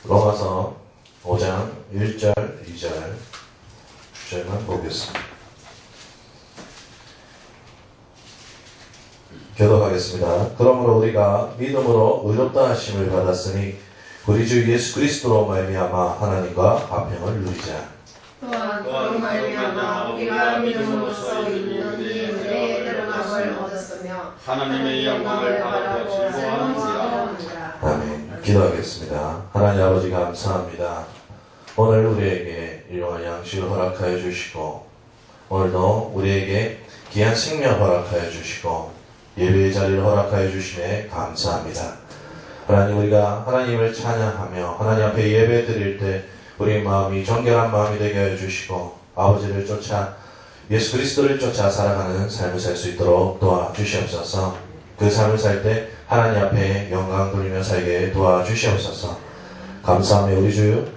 로마서 5장 1절, 2절 주제만 보겠습니다. 교독하겠습니다. 그러므로 우리가 믿음으로 의롭다 하심을 받았으니 우리 주 예수 그리스도로 말미암아 하나님과 화평을 누리자. 또한 그로 말미암아 우리가 믿음으로써 있는 이 은혜의 들어감을 얻었으며 하나님의 영광을 바라고 즐거워하는지라. 아멘. 기도하겠습니다. 하나님 아버지 감사합니다. 오늘 우리에게 일용할 양식을 허락하여 주시고 오늘도 우리에게 귀한 생명 허락하여 주시고 예배의 자리를 허락하여 주심에 감사합니다. 하나님, 우리가 하나님을 찬양하며 하나님 앞에 예배 드릴 때 우리 마음이 정결한 마음이 되게 하여 주시고 아버지를 쫓아 예수 그리스도를 쫓아 살아가는 삶을 살 수 있도록 도와주시옵소서. 그 삶을 살 때 하나님 앞에 영광 돌리며 살게 도와주시옵소서. 감사하며 우리 주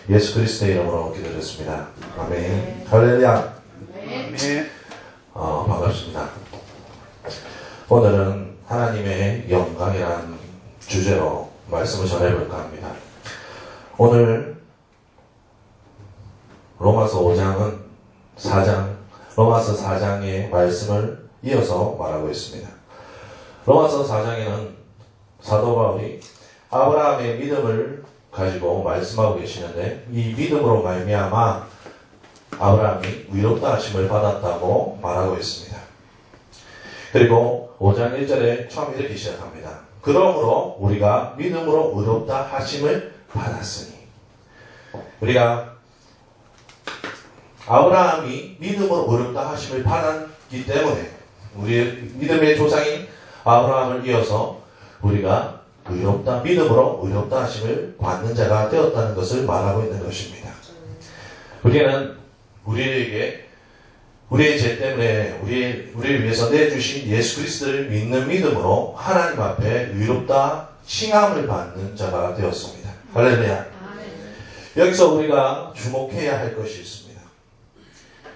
예수 그리스도의 이름으로 기도드렸습니다. 아멘. 할렐루야. 네. 반갑습니다. 오늘은 하나님의 영광이라는 주제로 말씀을 전해볼까 합니다. 오늘 로마서 4장의 말씀을 이어서 말하고 있습니다. 로마서 4장에는 사도 바울이 아브라함의 믿음을 가지고 말씀하고 계시는데 이 믿음으로 말미암아 아브라함이 의롭다 하심을 받았다고 말하고 있습니다. 그리고 5장 1절에 처음 이렇게 시작합니다. 그러므로 우리가 믿음으로 의롭다 하심을 받았으니 우리가 아브라함이 믿음으로 의롭다 하심을 받았기 때문에 우리의 믿음의 조상인 아브라함을 이어서 우리가 믿음으로 의롭다 하심을 받는 자가 되었다는 것을 말하고 있는 것입니다. 우리는 우리의 죄 때문에 우리를 위해서 내주신 예수 그리스도를 믿는 믿음으로 하나님 앞에 의롭다 칭함을 받는 자가 되었습니다. 할렐루야. 여기서 우리가 주목해야 할 것이 있습니다.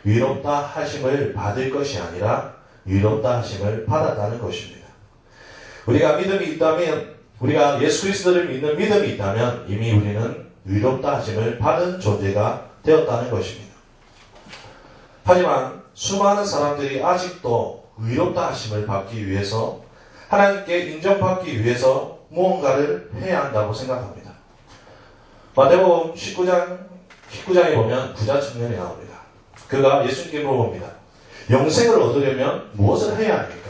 의롭다 하심을 받을 것이 아니라 의롭다 하심을 받았다는 것입니다. 우리가 믿음이 있다면, 우리가 예수 그리스도를 믿는 믿음이 있다면 이미 우리는 의롭다 하심을 받은 존재가 되었다는 것입니다. 하지만 수많은 사람들이 아직도 의롭다 하심을 받기 위해서 하나님께 인정받기 위해서 무언가를 해야 한다고 생각합니다. 마태복음 19장에 보면 부자 청년이 나옵니다. 그가 예수님께 물어봅니다. 영생을 얻으려면 무엇을 해야 합니까?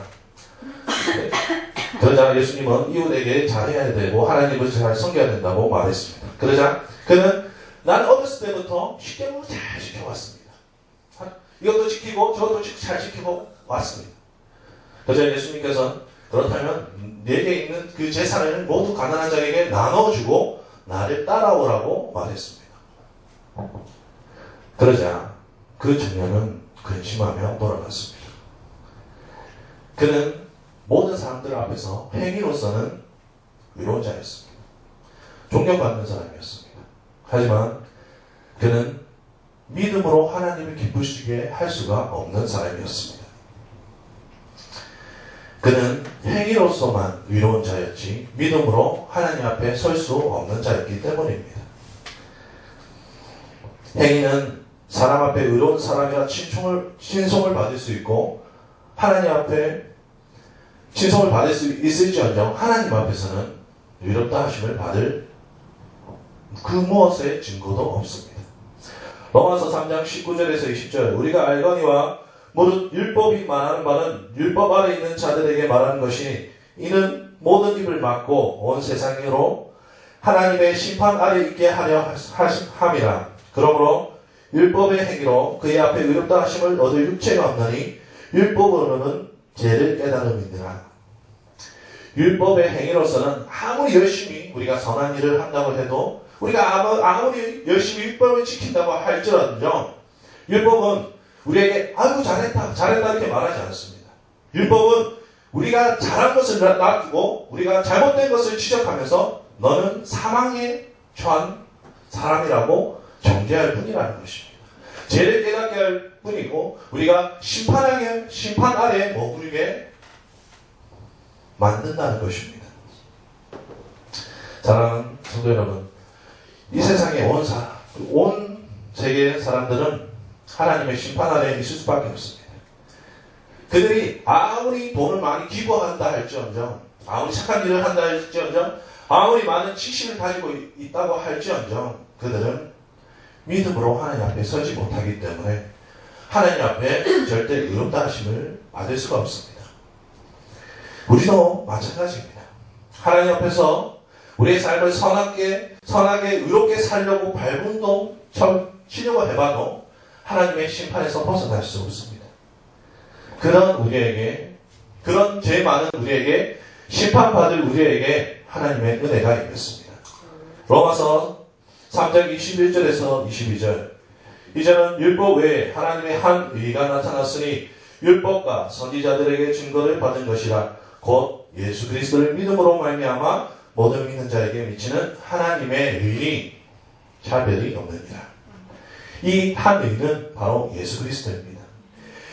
그러자 예수님은 이웃에게 잘해야 되고 하나님을 잘 섬겨야 된다고 말했습니다. 그러자 그는 난 어렸을 때부터 십계명을 잘 지켜왔습니다. 이것도 지키고 저것도 잘 지키고 왔습니다. 그러자 예수님께서는 그렇다면 내게 있는 그 재산을 모두 가난한 자에게 나눠주고 나를 따라오라고 말했습니다. 그러자 그 청년은 근심하며 돌아갔습니다. 그는 모든 사람들 앞에서 행위로서는 의로운 자였습니다. 존경받는 사람이었습니다. 하지만 그는 믿음으로 하나님을 기쁘시게 할 수가 없는 사람이었습니다. 그는 행위로서만 의로운 자였지 믿음으로 하나님 앞에 설 수 없는 자였기 때문입니다. 행위는 사람 앞에 의로운 사람이라 칭송을 받을 수 있고 하나님 앞에 칭송을 받을 수 있을지언정 하나님 앞에서는 의롭다 하심을 받을 그 무엇의 증거도 없습니다. 로마서 3장 19절에서 20절 우리가 알거니와 무릇 율법이 말하는 바는 율법 아래 있는 자들에게 말하는 것이 이는 모든 입을 막고 온 세상으로 하나님의 심판 아래 있게 하려 함이라. 그러므로 율법의 행위로 그의 앞에 의롭다 하심을 얻을 육체가 없나니 율법으로는 죄를 깨달음이니라. 율법의 행위로서는 아무리 열심히 우리가 선한 일을 한다고 해도 우리가 아무리 열심히 율법을 지킨다고 할지라도 율법은 우리에게 아이고 잘했다 이렇게 말하지 않습니다. 율법은 우리가 잘한 것을 놔두고 우리가 잘못된 것을 지적하면서 너는 사망에 처한 사람이라고 정죄할 뿐이라는 것입니다. 죄를 깨닫게 할 뿐이고 우리가 심판 아래에 머무르게 만든다는 것입니다. 사랑하는 성도 여러분, 이 세상의 온 세계의 사람들은 하나님의 심판 아래 있을 수밖에 없습니다. 그들이 아무리 돈을 많이 기부한다 할지언정, 아무리 착한 일을 한다 할지언정, 아무리 많은 지식을 가지고 있다고 할지언정, 그들은 믿음으로 하나님 앞에 서지 못하기 때문에 하나님 앞에 절대 의롭다 하심을 받을 수가 없습니다. 우리도 마찬가지입니다. 하나님 앞에서 우리의 삶을 선하게 의롭게 살려고 발군동 치려고 해봐도 하나님의 심판에서 벗어날 수 없습니다. 그런 죄 많은 우리에게, 심판받을 우리에게 하나님의 은혜가 있겠습니다. 로마서 3장 21절에서 22절. 이제는 율법 외에 하나님의 한 의가 나타났으니 율법과 선지자들에게 증거를 받은 것이라. 곧 예수 그리스도를 믿음으로 말미암아 모든 믿는 자에게 미치는 하나님의 의니 차별이 없느니라. 이 한 의는 바로 예수 그리스도입니다.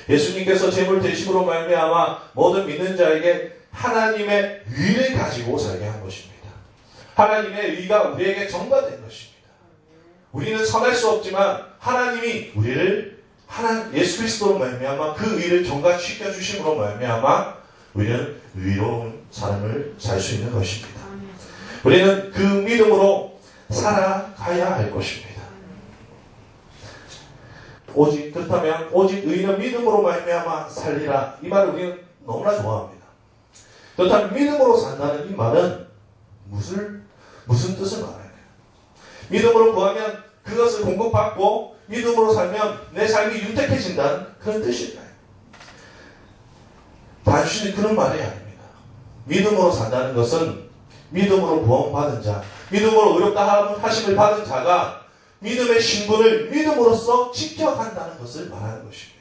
예수님께서 제물 대심으로 말미암아 모든 믿는 자에게 하나님의 의를 가지고 살게 한 것입니다. 하나님의 의가 우리에게 전가된 것입니다. 우리는 선할 수 없지만 하나님이 우리를 예수 그리스도로 말미암아 그 의를 전가시켜 주심으로 말미암아 우리는 의로운 삶을 살 수 있는 것입니다. 우리는 그 믿음으로 살아가야 할 것입니다. 그렇다면 오직 의인은 믿음으로 말미암아 살리라. 이 말을 우리는 너무나 좋아합니다. 그렇다면 믿음으로 산다는 이 말은 무슨 뜻을 말할까요? 믿음으로 구하면 그것을 공급받고 믿음으로 살면 내 삶이 윤택해진다는 그런 뜻일까요? 단순히 그런 말이 아닙니다. 믿음으로 산다는 것은 믿음으로 구원받은 자, 믿음으로 의롭다 하심을 받은 자가 믿음의 신분을 믿음으로써 지켜간다는 것을 말하는 것입니다.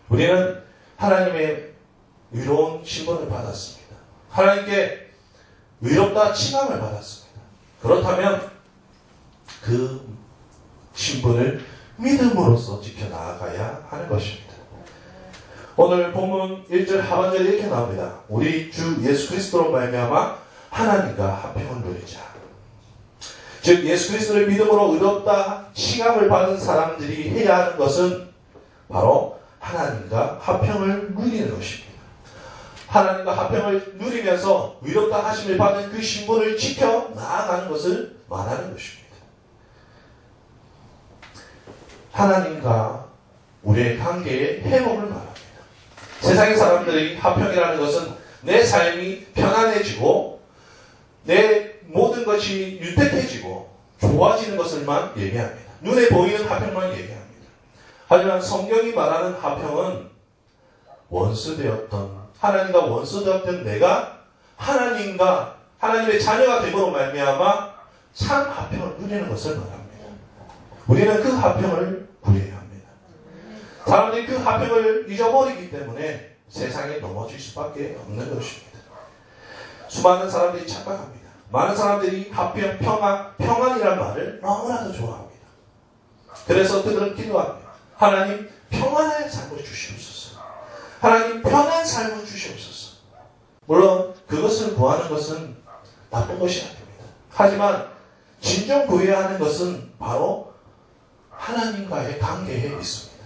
우리는 하나님의 의로운 신분을 받았습니다. 하나님께 의롭다 칭함을 받았습니다. 그렇다면 그 신분을 믿음으로써 지켜나가야 하는 것입니다. 오늘 본문 1절 하반절에 이렇게 나옵니다. 우리 주 예수 그리스도로 말미암아 하나님과 화평을 누리자. 즉 예수 그리스도를 믿음으로 의롭다 칭함을 받은 사람들이 해야 하는 것은 바로 하나님과 화평을 누리는 것입니다. 하나님과 화평을 누리면서 의롭다 하심을 받은 그 신분을 지켜 나아가는 것을 말하는 것입니다. 하나님과 우리의 관계의 회복을 말합니다. 세상의 사람들이 화평이라는 것은 내 삶이 편안해지고 내 모든 것이 윤택해지고 좋아지는 것을만 얘기합니다. 눈에 보이는 화평만 얘기합니다. 하지만 성경이 말하는 화평은 하나님과 원수되었던 내가 하나님의 자녀가 됨으로 말미암아 참 화평을 누리는 것을 말합니다. 우리는 그 화평을 구해야 합니다. 사람들이 그 화평을 잊어버리기 때문에 세상에 넘어질 수밖에 없는 것입니다. 수많은 사람들이 착각합니다. 많은 사람들이 화평, 평안이라는 말을 너무나도 좋아합니다. 그래서 그들은 기도합니다. 하나님 평안의 삶을 주시옵소서. 하나님 편한 삶을 주시옵소서. 물론 그것을 구하는 것은 나쁜 것이 아닙니다. 하지만 진정 구해야 하는 것은 바로 하나님과의 관계에 있습니다.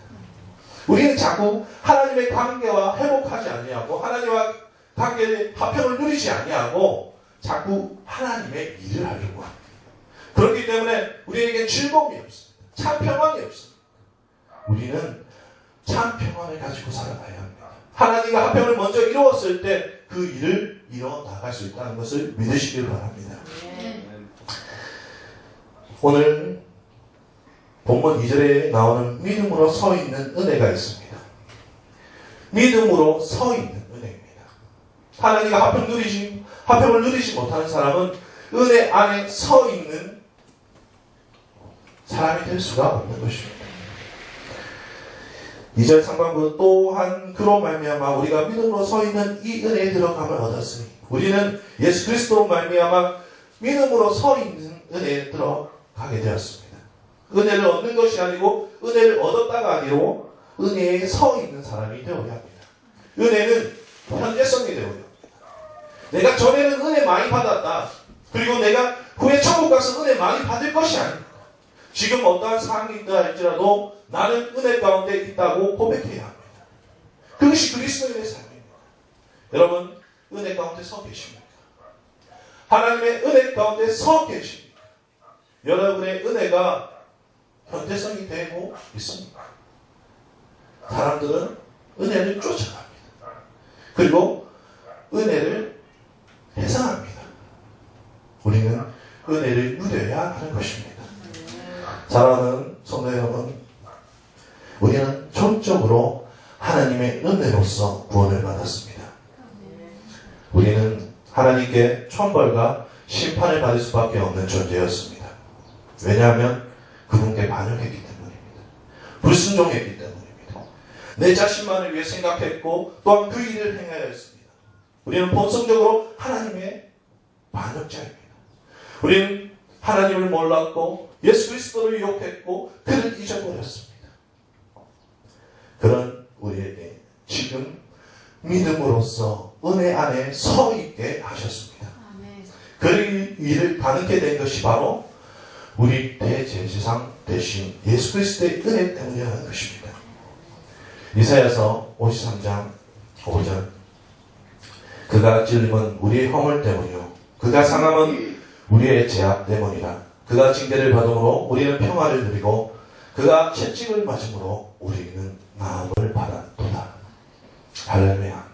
우리는 자꾸 하나님의 관계와 회복하지 아니하고 하나님과 관계의 화평을 누리지 아니하고 자꾸 하나님의 일을 하려고 합니다. 그렇기 때문에 우리에게 즐거움이 없습니다. 참 평안이 없습니다. 우리는 참 평안을 가지고 살아가야 합니다. 하나님과 화평을 먼저 이루었을 때 그 일을 이뤄 나갈 수 있다는 것을 믿으시길 바랍니다. 오늘 본문 2절에 나오는 믿음으로 서 있는 은혜가 있습니다. 믿음으로 서 있는 은혜입니다. 하나님과 화평을 누리지 못하는 사람은 은혜 안에 서 있는 사람이 될 수가 없는 것입니다. 2절 상반부 또한 그로 말미암아 우리가 믿음으로 서 있는 이 은혜에 들어감을 얻었으니 우리는 예수 그리스도로 말미암아 믿음으로 서 있는 은혜에 들어가게 되었습니다. 은혜를 얻는 것이 아니고 은혜를 얻었다가 아니고 은혜에 서 있는 사람이 되어야 합니다. 은혜는 현재성이 되어야 합니다. 내가 전에는 은혜 많이 받았다. 그리고 내가 후에 천국 가서 은혜 많이 받을 것이 아닙니다. 지금 어떠한 상황이 있다 할지라도 나는 은혜 가운데 있다고 고백해야 합니다. 그것이 그리스도인의 삶입니다. 여러분, 은혜 가운데 서 계십니까? 하나님의 은혜 가운데 서 계십니까? 여러분의 은혜가 현대성이 되고 있습니다. 사람들은 은혜를 쫓아갑니다. 그리고 은혜를 해상합니다. 우리는 은혜를 누려야 하는 것입니다. 사랑하는 성도 여러분, 우리는 전적으로 하나님의 은혜로서 구원을 받았습니다. 우리는 하나님께 천벌과 심판을 받을 수밖에 없는 존재였습니다. 왜냐하면 그분께 반역했기 때문입니다. 불순종했기 때문입니다. 내 자신만을 위해 생각했고 또한 그 일을 행하여 했습니다. 우리는 본성적으로 하나님의 반역자입니다. 우리는 하나님을 몰랐고 예수 그리스도를 욕했고 그를 잊어버렸습니다. 그런 우리에게 지금 믿음으로써 은혜 안에 서 있게 하셨습니다. 그 일을 가능케 된 것이 바로 우리 대제사장 대신 예수 그리스도의 은혜 때문이라는 것입니다. 이사야서 53장 5절 그가 찔림은 우리의 허물 때문이요 그가 상함은 우리의 죄악 때문이라. 그가 징계를 받음으로 우리는 평화를 누리고 그가 채찍을 맞음으로 우리는 나음을 받았도다. 할렐루야.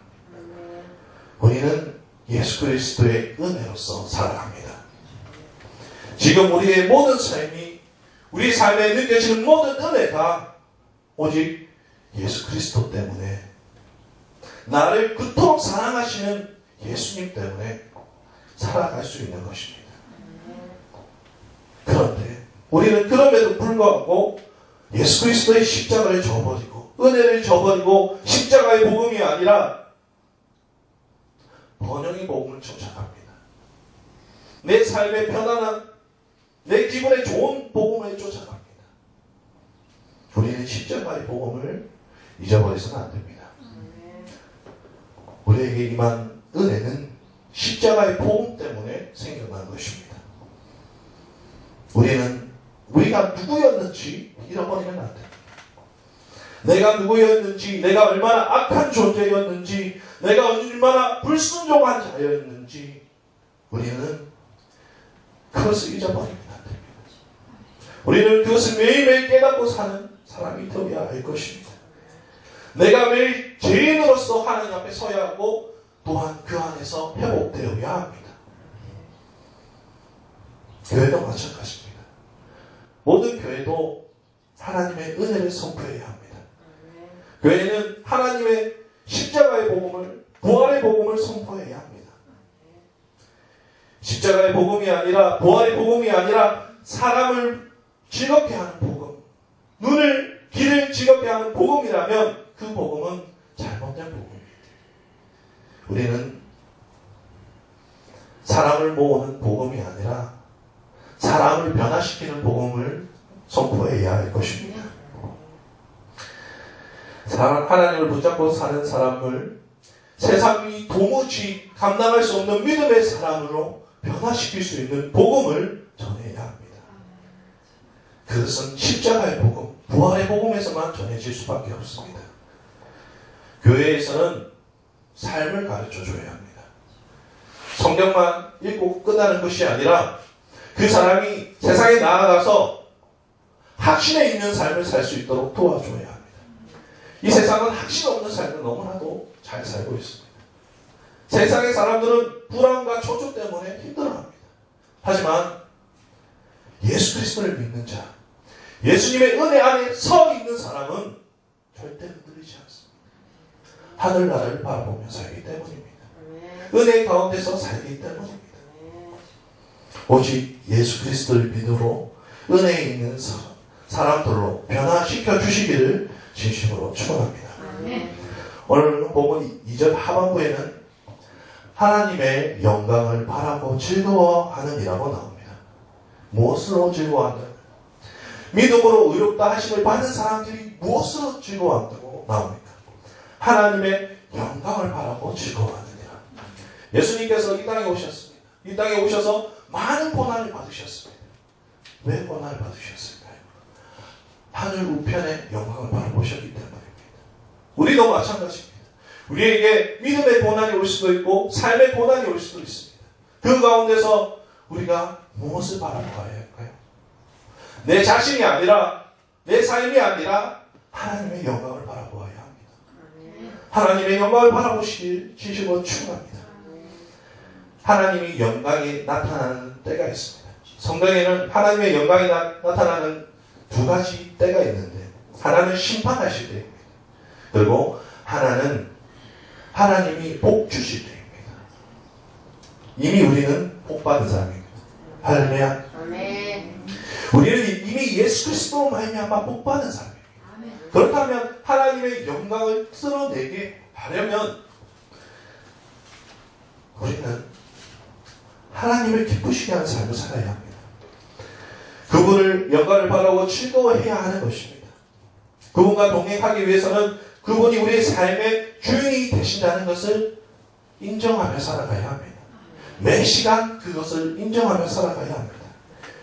우리는 예수 그리스도의 은혜로서 살아갑니다. 지금 우리의 모든 삶이 우리 삶에 느껴지는 모든 은혜가 오직 예수 그리스도 때문에 나를 그토록 사랑하시는 예수님 때문에 살아갈 수 있는 것입니다. 그런데 우리는 그럼에도 불구하고 예수 그리스도의 십자가를 저버리고 은혜를 저버리고 십자가의 복음이 아니라 번영의 복음을 쫓아갑니다. 내 삶의 편안한 내 기분에 좋은 복음을 쫓아갑니다. 우리는 십자가의 복음을 잊어버려서는 안 됩니다. 우리에게 임한 은혜는 십자가의 복음 때문에 생겨난 것입니다. 우리는 우리가 누구였는지 잃어버리면 안 됩니다. 내가 누구였는지, 내가 얼마나 악한 존재였는지, 내가 얼마나 불순종한 자였는지 우리는 그것을 잊어버리면 안 됩니다. 우리는 그것을 매일매일 깨닫고 사는 사람이 되어야 할 것입니다. 내가 매일 죄인으로서 하나님 앞에 서야 하고 또한 그 안에서 회복되어야 합니다. 교회도 마찬가지입니다. 모든 교회도 하나님의 은혜를 선포해야 합니다. 교회는 하나님의 십자가의 복음을, 부활의 복음을 선포해야 합니다. 십자가의 복음이 아니라, 부활의 복음이 아니라 사람을 즐겁게 하는 복음, 귀를 즐겁게 하는 복음이라면 그 복음은 잘못된 복음입니다. 우리는 사람을 모으는 복음이 아니라 사람을 변화시키는 복음을 선포해야 할 것입니다. 하나님을 붙잡고 사는 사람을 세상이 도무지 감당할 수 없는 믿음의 사람으로 변화시킬 수 있는 복음을 전해야 합니다. 그것은 십자가의 복음, 부활의 복음에서만 전해질 수밖에 없습니다. 교회에서는 삶을 가르쳐줘야 합니다. 성경만 읽고 끝나는 것이 아니라 그 사람이 세상에 나아가서 확신에 있는 삶을 살 수 있도록 도와줘야 합니다. 이 세상은 확신 없는 삶을 너무나도 잘 살고 있습니다. 세상의 사람들은 불안과 초조 때문에 힘들어합니다. 하지만 예수 그리스도를 믿는 자, 예수님의 은혜 안에 서 있는 사람은 절대 흔들리지 않습니다. 하늘나라를 바라보며 살기 때문입니다. 은혜 가운데서 살기 때문입니다. 오직 예수 그리스도를 믿음으로 은혜에 있는 사람들로 변화시켜 주시기를 진심으로 축원합니다. 오늘 본문 2절 하반부에는 하나님의 영광을 바라고 즐거워하는이라고 나옵니다. 무엇으로 즐거워한다? 믿음으로 의롭다 하심을 받은 사람들이 무엇으로 즐거워한다고 나옵니까? 하나님의 영광을 바라고 즐거워하느니라. 예수님께서 이 땅에 오셨습니다. 이 땅에 오셔서 많은 고난을 받으셨습니다. 왜 고난을 받으셨을까요? 하늘 우편의 영광을 바라보셨기 때문입니다. 우리도 마찬가지입니다. 우리에게 믿음의 고난이 올 수도 있고 삶의 고난이 올 수도 있습니다. 그 가운데서 우리가 무엇을 바라봐야 할까요? 내 자신이 아니라 내 삶이 아니라 하나님의 영광을 바라보아야 합니다. 하나님의 영광을 바라보시길 진심으로 축원합니다. 하나님의 영광이 나타나는 때가 있습니다. 성경에는 하나님의 영광이 나타나는 두 가지 때가 있는데 하나는 심판하실 때입니다. 그리고 하나는 하나님이 복 주실 때입니다. 이미 우리는 복 받은 사람입니다. 할렐루야. 우리는 이미 예수 그리스도로 말미암아 복 받은 사람입니다. 그렇다면 하나님의 영광을 드러내게 하려면 우리는 하나님을 기쁘시게 하는 삶을 살아야 합니다. 그분을 영광을 바라고 즐거워해야 하는 것입니다. 그분과 동행하기 위해서는 그분이 우리의 삶의 주인이 되신다는 것을 인정하며 살아가야 합니다. 매 시간 그것을 인정하며 살아가야 합니다.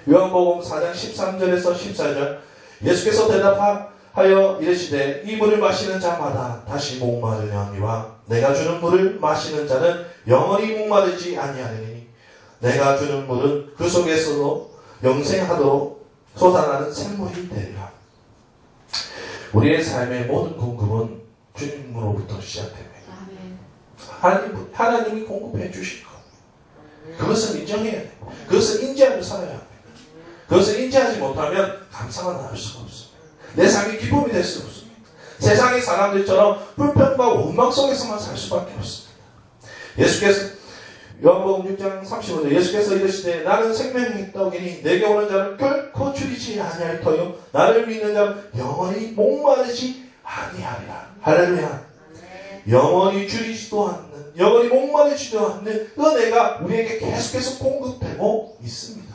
요한복음 4장 13절에서 14절 예수께서 대답하여 이르시되 이 물을 마시는 자마다 다시 목마르려니와 내가 주는 물을 마시는 자는 영원히 목마르지 아니하리니 내가 주는 물은 그 속에서도 영생하도록 솟아나는 샘물이 되리라. 우리의 삶의 모든 공급은 주님으로부터 시작됩니다. 하나님이 공급해 주실 것. 그것을 인정해야 돼요. 그것을 인지하며 살아야 합니다. 그것을 인지하지 못하면 감사가 나올 수가 없습니다. 내 삶이 기쁨이 될 수 없습니다. 세상의 사람들처럼 불평과 원망 속에서만 살 수밖에 없습니다. 예수께서 요한복음 6장 35절 예수께서 이르시되 나는 생명의 떡이니 내게 오는 자는 결코 줄이지 아니할 터요 나를 믿는 자는 영원히 목마르지 아니하리라. 할렐루야. 영원히 줄이지도 않는 영원히 목마르지도 않는 은혜가 우리에게 계속해서 공급되고 있습니다.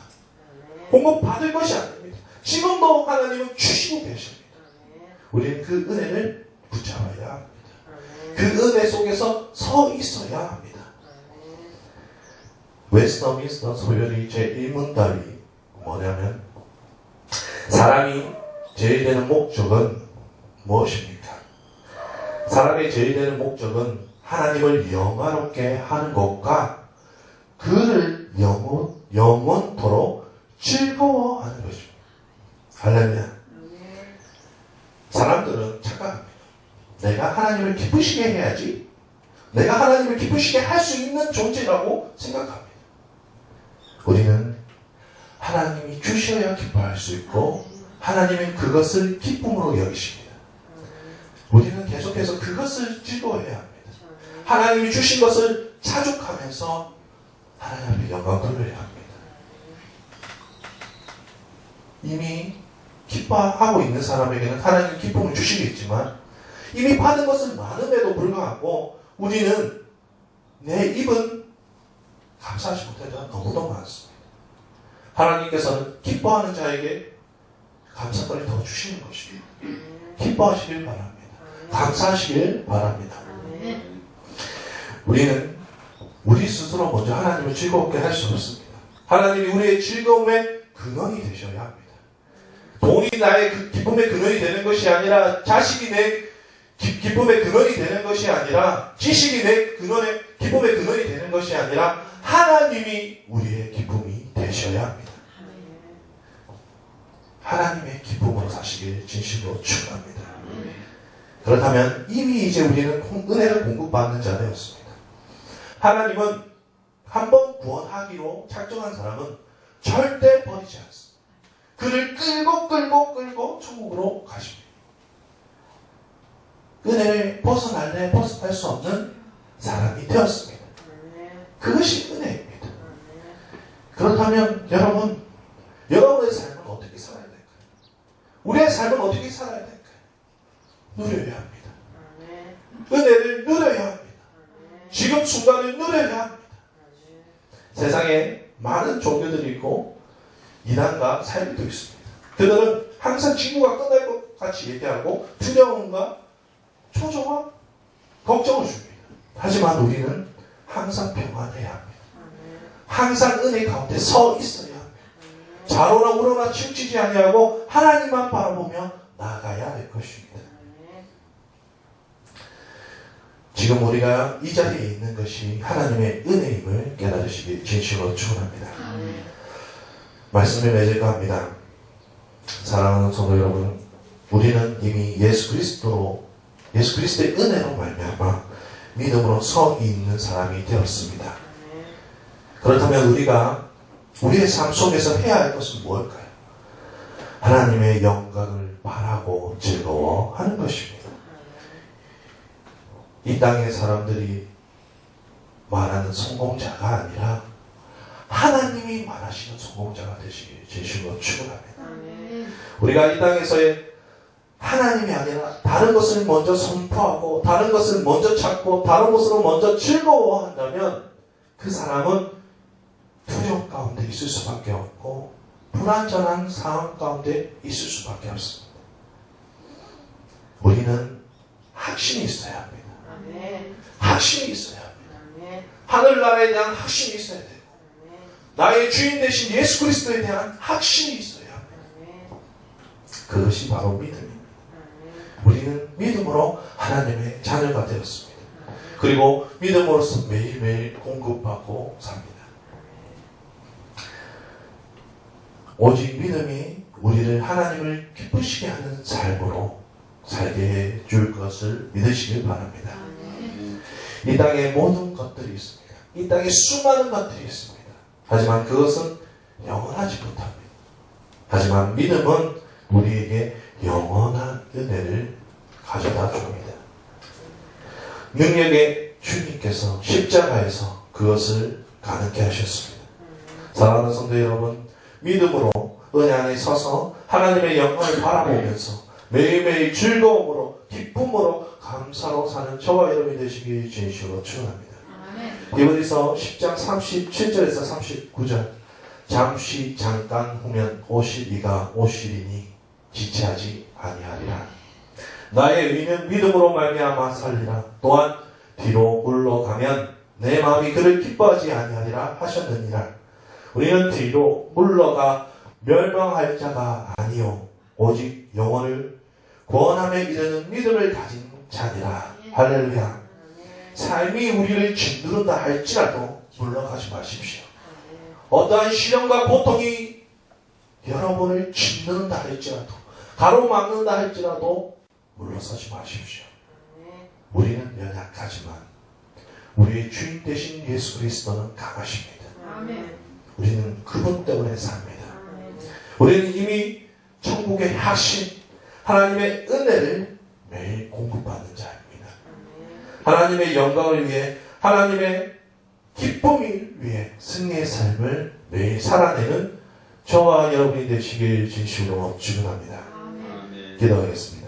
공급받을 것이 아닙니다. 지금도 하나님은 주시고 계십니다. 우리는 그 은혜를 붙잡아야 합니다. 그 은혜 속에서 서 있어야 합니다. 웨스터민스터 소열의 제1문답이 뭐냐면 사람이 제일 되는 목적은 무엇입니까? 사람의 제일 되는 목적은 하나님을 영화롭게 하는 것과 그를 영원토록 즐거워하는 것입니다. 할렐루야. 사람들은 착각합니다. 내가 하나님을 기쁘시게 해야지 내가 하나님을 기쁘시게 할 수 있는 존재라고 생각합니다. 우리는 하나님이 주셔야 기뻐할 수 있고 하나님은 그것을 기쁨으로 여기십니다. 우리는 계속해서 그것을 즐거워해야 합니다. 하나님이 주신 것을 자족하면서 하나님 앞에 영광 돌려야 합니다. 이미 기뻐하고 있는 사람에게는 하나님이 기쁨을 주시겠지만 이미 받은 것은 많음에도 불구하고 우리는 내 입은 감사하지 못할 때가 너무도 많습니다. 하나님께서는 기뻐하는 자에게 감사를 더 주시는 것입니다. 기뻐하시길 바랍니다. 감사하시길 바랍니다. 우리는 우리 스스로 먼저 하나님을 즐겁게 할 수 없습니다. 하나님이 우리의 즐거움의 근원이 되셔야 합니다. 돈이 나의 기쁨의 근원이 되는 것이 아니라 자식이 내 기쁨의 근원이 되는 것이 아니라 지식이 내 기쁨의 근원이 되는 것이 아니라 하나님이 우리의 기쁨이 되셔야 합니다. 하나님의 기쁨으로 사시길 진심으로 축원합니다. 그렇다면 이미 이제 우리는 은혜를 공급받는 자 되었습니다. 하나님은 한번 구원하기로 작정한 사람은 절대 버리지 않습니다. 그를 끌고 천국으로 가십니다. 은혜를 벗어날 수 없는 사람이 되었습니다. 그것이 은혜입니다. 그렇다면 여러분의 삶은 어떻게 살아야 될까요? 우리의 삶은 어떻게 살아야 될까요? 누려야 합니다. 은혜를 누려야 합니다. 지금 순간을 누려야 합니다. 세상에 많은 종교들이 있고 이단과 사이비도 있습니다. 그들은 항상 지구가 끝날 것 같이 얘기하고 두려움과 초조와 걱정을 줍니다. 하지만 우리는 항상 평안해야 합니다. 항상 은혜 가운데 서 있어야 합니다. 좌로나 우로나 치우치지 아니하고 하나님만 바라보며 나아가야 할 것입니다. 지금 우리가 이 자리에 있는 것이 하나님의 은혜임을 깨달으시기 진심으로 축원합니다. 말씀을 맺을까 합니다. 사랑하는 성도 여러분, 우리는 이미 예수 그리스도의 은혜로 말미암아 믿음으로 서 있는 사람이 되었습니다. 그렇다면 우리가 우리의 삶 속에서 해야 할 것은 무엇일까요? 하나님의 영광을 바라고 즐거워하는 것입니다. 이 땅의 사람들이 말하는 성공자가 아니라 하나님이 말하시는 성공자가 되시길 진심으로 축원합니다. 우리가 이 땅에서의 하나님이 아니라 다른 것을 먼저 선포하고 다른 것을 먼저 찾고 다른 것으로 먼저 즐거워한다면 그 사람은 두려움 가운데 있을 수밖에 없고 불안전한 상황 가운데 있을 수밖에 없습니다. 우리는 확신이 있어야 합니다. 확신이 있어야 합니다. 하늘나라에 대한 확신이 있어야 되고 나의 주인 되신 예수 그리스도에 대한 확신이 있어야 합니다. 그것이 바로 믿음입니다. 우리는 믿음으로 하나님의 자녀가 되었습니다. 그리고 믿음으로서 매일매일 공급받고 삽니다. 오직 믿음이 우리를 하나님을 기쁘시게 하는 삶으로 살게 해 줄 것을 믿으시길 바랍니다. 이 땅에 모든 것들이 있습니다. 이 땅에 수많은 것들이 있습니다. 하지만 그것은 영원하지 못합니다. 하지만 믿음은 우리에게 영원한 은혜를 가져다 줍니다. 능력의 주님께서 십자가에서 그것을 가능케 하셨습니다. 사랑하는 성도 여러분, 믿음으로 은혜 안에 서서 하나님의 영광을 바라보면서 매일매일 즐거움으로 기쁨으로 감사로 사는 저와 여러분이 되시길 진심으로 축원합니다. 히브리서 10장 37절에서 39절 잠시 잠깐 후면 오시리가 오시리니 지체하지 아니하리라. 나의 의는 믿음으로 말미암아 살리라. 또한 뒤로 물러가면 내 마음이 그를 기뻐하지 아니하리라 하셨느니라. 우리는 뒤로 물러가 멸망할 자가 아니요 오직 영혼을 구원함에 이르는 믿음을 가진 자니라. 할렐루야. 삶이 우리를 짓누른다 할지라도 물러가지 마십시오. 어떠한 시련과 고통이 여러분을 짓누른다 할지라도 가로막는다 할지라도 물러서지 마십시오. 우리는 연약하지만 우리의 주인 되신 예수 그리스도는 강하십니다. 우리는 그분 때문에 삽니다. 우리는 이미 천국의 확신, 하나님의 은혜를 매일 공급받는 자입니다. 하나님의 영광을 위해, 하나님의 기쁨을 위해 승리의 삶을 매일 살아내는 저와 여러분이 되시길 진심으로 축원합니다. 기도하겠습니다.